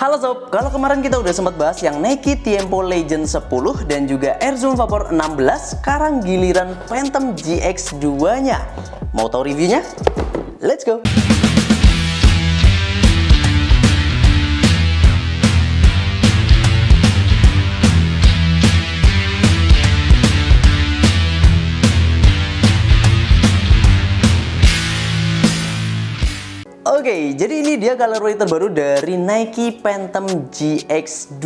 Halo sob, kalau kemarin kita udah sempat bahas yang Nike Tiempo Legend 10 dan juga Air Zoom Vapor 16, sekarang giliran Phantom GX2-nya. Mau tahu reviewnya? Let's go! Oke, jadi ini dia colorway terbaru dari Nike Phantom GX2.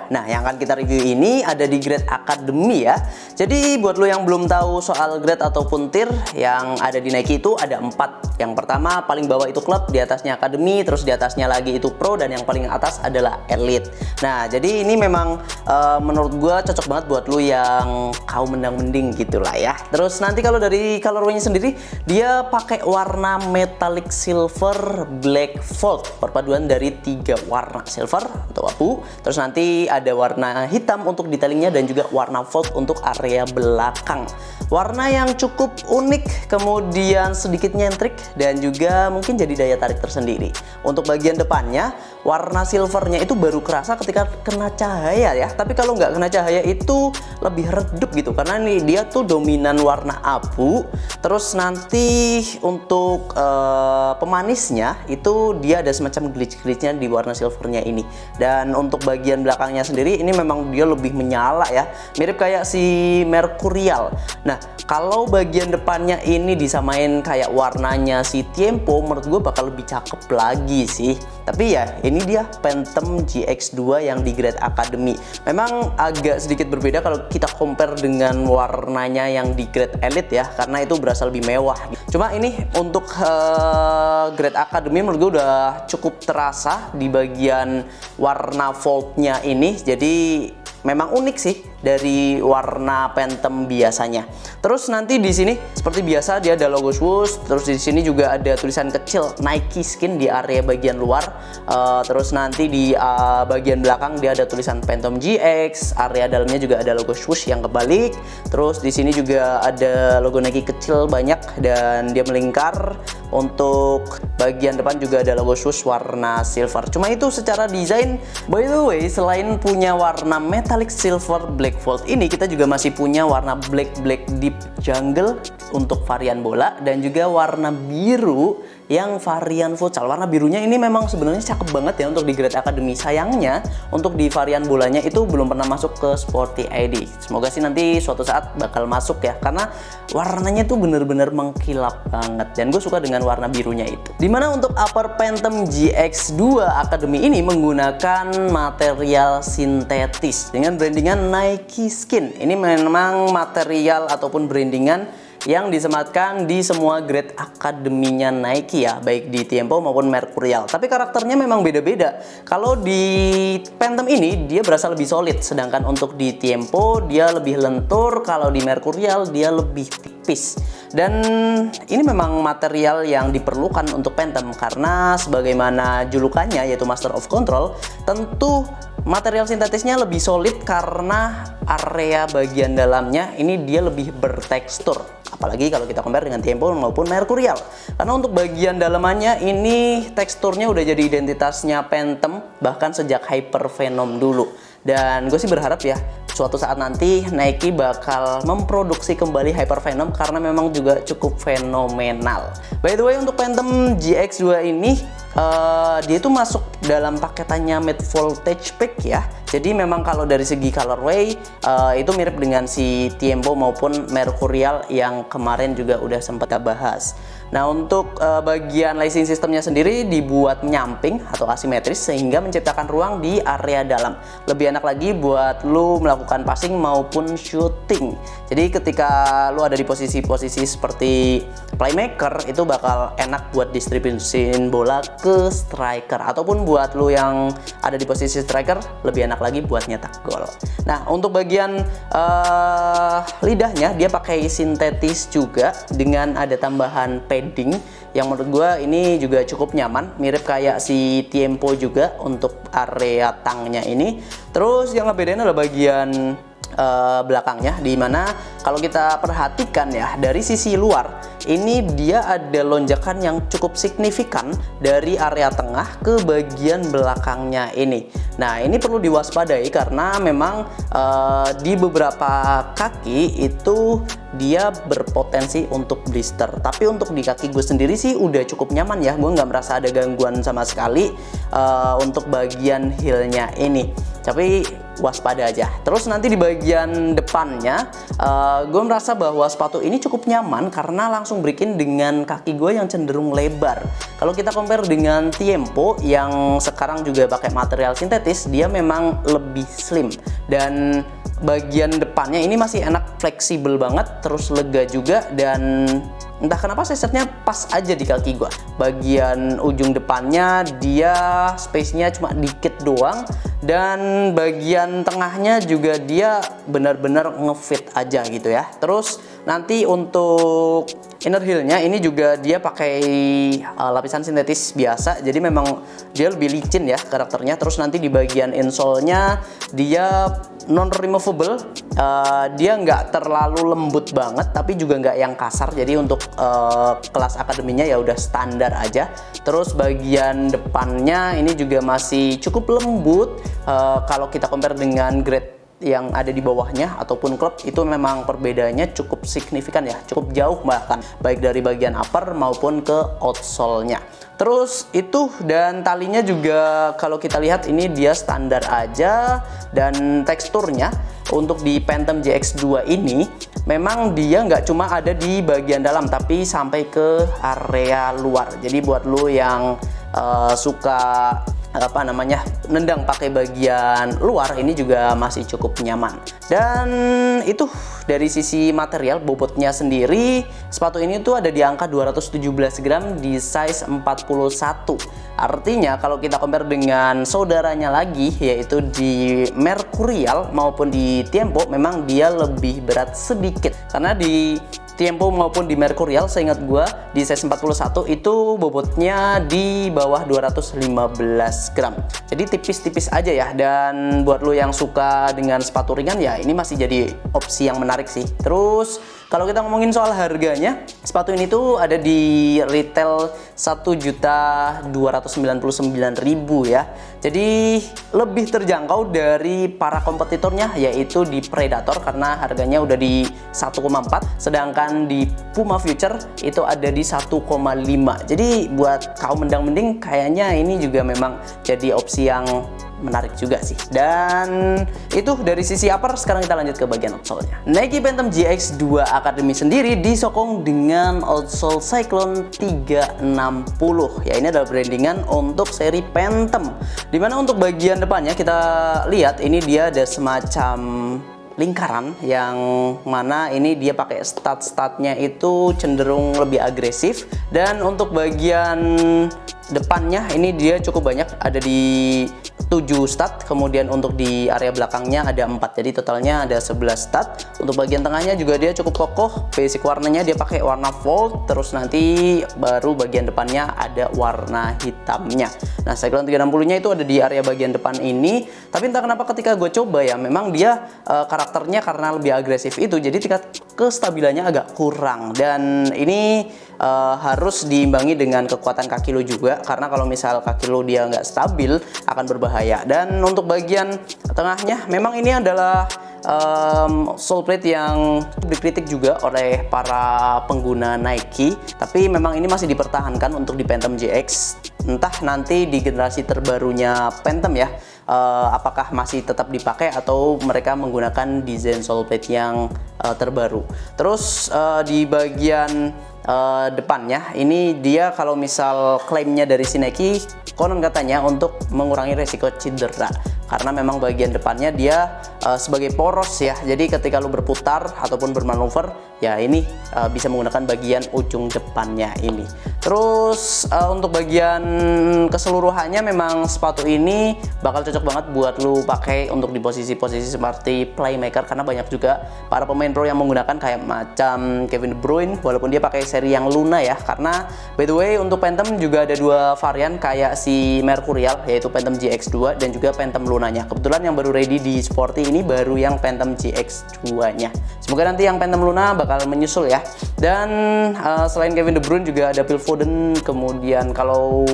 Nah, yang akan kita review ini ada di grade Academy ya. Jadi buat lo yang belum tahu soal grade ataupun tier yang ada di Nike itu ada 4. Yang pertama paling bawah itu Club, di atasnya Academy, terus di atasnya lagi itu Pro, dan yang paling atas adalah Elite. Nah, jadi ini memang menurut gue cocok banget buat lo yang kaum mendang-mending gitulah ya. Terus nanti kalau dari colorway-nya sendiri, dia pakai warna metallic silver black fold, perpaduan dari 3 warna silver atau abu, terus nanti ada warna hitam untuk detailingnya dan juga warna fold untuk area belakang. Warna yang cukup unik, kemudian sedikit nyentrik dan juga mungkin jadi daya tarik tersendiri. Untuk bagian depannya, warna silvernya itu baru kerasa ketika kena cahaya ya, tapi kalau nggak kena cahaya itu lebih redup gitu, karena nih dia tuh dominan warna abu. Terus nanti untuk pemanisnya itu dia ada semacam glitch-glitchnya di warna silvernya ini. Dan untuk bagian belakangnya sendiri ini memang dia lebih menyala ya, mirip kayak si Mercurial. Nah, kalau bagian depannya ini disamain kayak warnanya si Tiempo, menurut gue bakal lebih cakep lagi sih. Tapi ya ini dia Phantom GX2 yang di grade Academy. Memang agak sedikit berbeda kalau kita compare dengan warnanya yang di grade Elite ya, karena itu berasa lebih mewah. Cuma ini untuk grade Academy menurut gue udah cukup terasa di bagian warna foldnya ini. Jadi memang unik sih dari warna Phantom biasanya. Terus nanti di sini seperti biasa dia ada logo swoosh. Terus di sini juga ada tulisan kecil Nike Skin di area bagian luar. Terus nanti di bagian belakang dia ada tulisan Phantom GX. Area dalamnya juga ada logo swoosh yang kebalik. Terus di sini juga ada logo Nike kecil banyak dan dia melingkar. Untuk bagian depan juga ada logo swoosh warna silver. Cuma itu secara desain. By the way, selain punya warna metallic silver black fold ini, kita juga masih punya warna black deep jungle untuk varian bola, dan juga warna biru yang varian futsal. Warna birunya ini memang sebenarnya cakep banget ya untuk di grade Academy. Sayangnya untuk di varian bolanya itu belum pernah masuk ke Sporty ID. Semoga sih nanti suatu saat bakal masuk ya, karena warnanya tuh bener-bener mengkilap banget dan gue suka dengan warna birunya itu. Dimana untuk upper Phantom GX2 Academy ini menggunakan material sintetis dengan brandingan Nike Skin. Ini memang material ataupun brandingan yang disematkan di semua grade Academy-nya Nike ya, baik di Tiempo maupun Mercurial. Tapi karakternya memang beda-beda. Kalau di Phantom ini dia berasa lebih solid, sedangkan untuk di Tiempo dia lebih lentur, kalau di Mercurial dia lebih tipis. Dan ini memang material yang diperlukan untuk Phantom karena sebagaimana julukannya yaitu Master of Control, tentu material sintetisnya lebih solid karena area bagian dalamnya ini dia lebih bertekstur. Apalagi kalau kita compare dengan Tiempo maupun Mercurial. Karena untuk bagian dalamannya ini teksturnya udah jadi identitasnya Phantom bahkan sejak Hyper Venom dulu. Dan gue sih berharap ya suatu saat nanti Nike bakal memproduksi kembali Hyper Venom karena memang juga cukup fenomenal. By the way, untuk Phantom GX2 ini dia itu masuk dalam paketannya Mid Voltage Pack ya. Jadi memang kalau dari segi colorway itu mirip dengan si Tiempo maupun Mercurial yang kemarin juga udah sempat kita bahas. Nah, untuk bagian lacing sistemnya sendiri dibuat menyamping atau asimetris sehingga menciptakan ruang di area dalam. Lebih enak lagi buat lu melakukan passing maupun shooting. Jadi ketika lu ada di posisi-posisi seperti playmaker itu bakal enak buat distribusin bola ke striker, ataupun buat lu yang ada di posisi striker lebih enak lagi buat nyetak gol. Nah, untuk bagian lidahnya dia pakai sintetis juga dengan ada tambahan padding yang menurut gue ini juga cukup nyaman, mirip kayak si Tiempo juga untuk area tangnya ini. Terus yang ngebedain adalah bagian belakangnya, dimana kalau kita perhatikan ya dari sisi luar ini dia ada lonjakan yang cukup signifikan dari area tengah ke bagian belakangnya ini. Nah, ini perlu diwaspadai karena memang di beberapa kaki itu dia berpotensi untuk blister. Tapi untuk di kaki gue sendiri sih udah cukup nyaman ya, gue nggak merasa ada gangguan sama sekali untuk bagian heelnya ini. Tapi waspada aja. Terus nanti di bagian depannya gue merasa bahwa sepatu ini cukup nyaman karena langsung break-in dengan kaki gue yang cenderung lebar. Kalau kita compare dengan Tiempo yang sekarang juga pakai material sintetis, dia memang lebih slim dan bagian depannya ini masih enak, fleksibel banget, terus lega juga, dan entah kenapa setnya pas aja di kaki gua. Bagian ujung depannya dia space-nya cuma dikit doang, dan bagian tengahnya juga dia benar-benar ngefit aja gitu ya. Terus nanti untuk inner heel-nya ini juga dia pakai lapisan sintetis biasa, jadi memang dia lebih licin ya karakternya. Terus nanti di bagian insole-nya dia non removable, dia nggak terlalu lembut banget tapi juga nggak yang kasar, jadi untuk kelas akademinya ya udah standar aja. Terus bagian depannya ini juga masih cukup lembut, kalau kita compare dengan grade yang ada di bawahnya ataupun klub, itu memang perbedaannya cukup signifikan ya, cukup jauh bahkan, baik dari bagian upper maupun ke outsole-nya. Terus itu, dan talinya juga kalau kita lihat ini dia standar aja, dan teksturnya untuk di Phantom GX2 ini memang dia nggak cuma ada di bagian dalam tapi sampai ke area luar. Jadi buat lo yang suka nendang pakai bagian luar, ini juga masih cukup nyaman. Dan itu dari sisi material, bobotnya sendiri sepatu ini tuh ada di angka 217 gram di size 41. Artinya kalau kita compare dengan saudaranya lagi, yaitu di Mercurial maupun di Tiempo, memang dia lebih berat sedikit. Karena di Tiempo maupun di Mercurial, seingat gua di size 41 itu bobotnya di bawah 215 gram. Jadi tipis-tipis aja ya. Dan buat lo yang suka dengan sepatu ringan ya, ini masih jadi opsi yang menarik sih. Terus kalau kita ngomongin soal harganya, sepatu ini tuh ada di retail 1.299.000 ya. Jadi lebih terjangkau dari para kompetitornya, yaitu di Predator karena harganya udah di 1,4, sedangkan di Puma Future itu ada di 1,5. Jadi buat kaum mendang-mending kayaknya ini juga memang jadi opsi yang menarik juga sih. Dan itu dari sisi upper. Sekarang kita lanjut ke bagian outsole-nya. Nike Phantom GX2 Academy sendiri disokong dengan outsole Cyclone 360 ya. Ini adalah brandingan untuk seri Phantom, dimana untuk bagian depannya kita lihat ini dia ada semacam lingkaran yang mana ini dia pakai stud-studnya itu cenderung lebih agresif. Dan untuk bagian depannya ini dia cukup banyak, ada di 7 stud, kemudian untuk di area belakangnya ada 4, jadi totalnya ada 11 stud. Untuk bagian tengahnya juga dia cukup kokoh, basic warnanya dia pakai warna gold, terus nanti baru bagian depannya ada warna hitamnya. Nah, Cyclone 360 nya itu ada di area bagian depan ini, tapi entah kenapa ketika gue coba ya, memang dia karakternya karena lebih agresif itu, jadi tingkat kestabilannya agak kurang. Dan ini harus diimbangi dengan kekuatan kaki lo juga, karena kalau misal kaki lo dia nggak stabil akan berbahaya. Dan untuk bagian tengahnya memang ini adalah sole plate yang dikritik juga oleh para pengguna Nike, tapi memang ini masih dipertahankan untuk di Phantom GX. Entah nanti di generasi terbarunya Phantom ya, apakah masih tetap dipakai atau mereka menggunakan desain sole plate yang terbaru. Terus di bagian depannya ini dia kalau misal klaimnya dari si Nike, konon katanya untuk mengurangi resiko cedera, karena memang bagian depannya dia sebagai poros ya, jadi ketika lu berputar ataupun bermanuver ya ini bisa menggunakan bagian ujung depannya ini. Terus untuk bagian keseluruhannya memang sepatu ini bakal cocok banget buat lu pakai untuk di posisi-posisi seperti playmaker, karena banyak juga para pemain pro yang menggunakan kayak macam Kevin De Bruyne, walaupun dia pakai seri yang Luna ya, karena by the way untuk Phantom juga ada dua varian kayak si Mercurial, yaitu Phantom GX2 dan juga Phantom Lunanya. Kebetulan yang baru ready di Sporty ini baru yang Phantom GX2 nya. Semoga nanti yang Phantom Luna bakal menyusul ya. Dan selain Kevin De Bruyne juga ada Phil Foden, kemudian kalau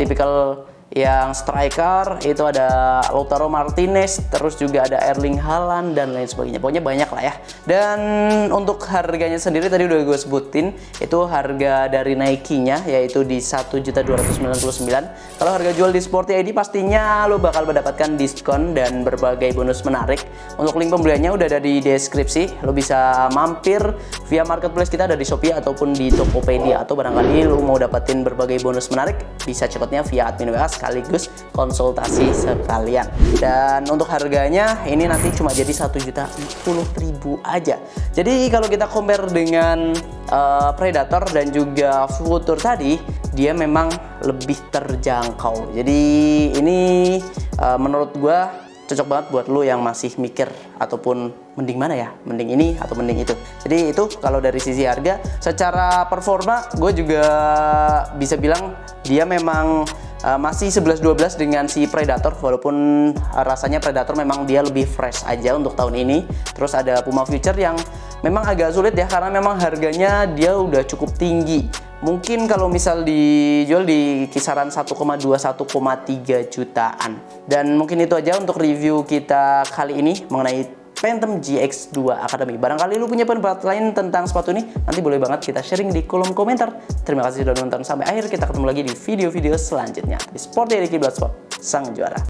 tipikal yang striker itu ada Lautaro Martinez, terus juga ada Erling Haaland dan lain sebagainya. Pokoknya banyak lah ya. Dan untuk harganya sendiri tadi udah gue sebutin, itu harga dari Nike-nya yaitu di 1.299. Kalau harga jual di Sporty ID pastinya lo bakal mendapatkan diskon dan berbagai bonus menarik. Untuk link pembeliannya udah ada di deskripsi. Lo bisa mampir via marketplace kita, ada di Shopee ataupun di Tokopedia, atau barangkali lo mau dapetin berbagai bonus menarik bisa cekotnya via admin WA sekaligus konsultasi sekalian. Dan untuk harganya ini nanti cuma jadi 1.040.000 aja. Jadi kalau kita compare dengan Predator dan juga Future tadi, dia memang lebih terjangkau. Jadi ini menurut gua cocok banget buat lo yang masih mikir ataupun mending mana ya, mending ini atau mending itu. Jadi itu kalau dari sisi harga. Secara performa gue juga bisa bilang dia memang masih 11-12 dengan si Predator, walaupun rasanya Predator memang dia lebih fresh aja untuk tahun ini. Terus ada Puma Future yang memang agak sulit ya, karena memang harganya dia udah cukup tinggi. Mungkin kalau misal dijual di kisaran 1,2-1,3 jutaan. Dan mungkin itu aja untuk review kita kali ini mengenai Phantom GX2 Academy. Barangkali lu punya pendapat lain tentang sepatu ini, nanti boleh banget kita sharing di kolom komentar. Terima kasih sudah nonton sampai akhir. Kita ketemu lagi di video-video selanjutnya di Sporty Ricky Bloodsport, sang juara.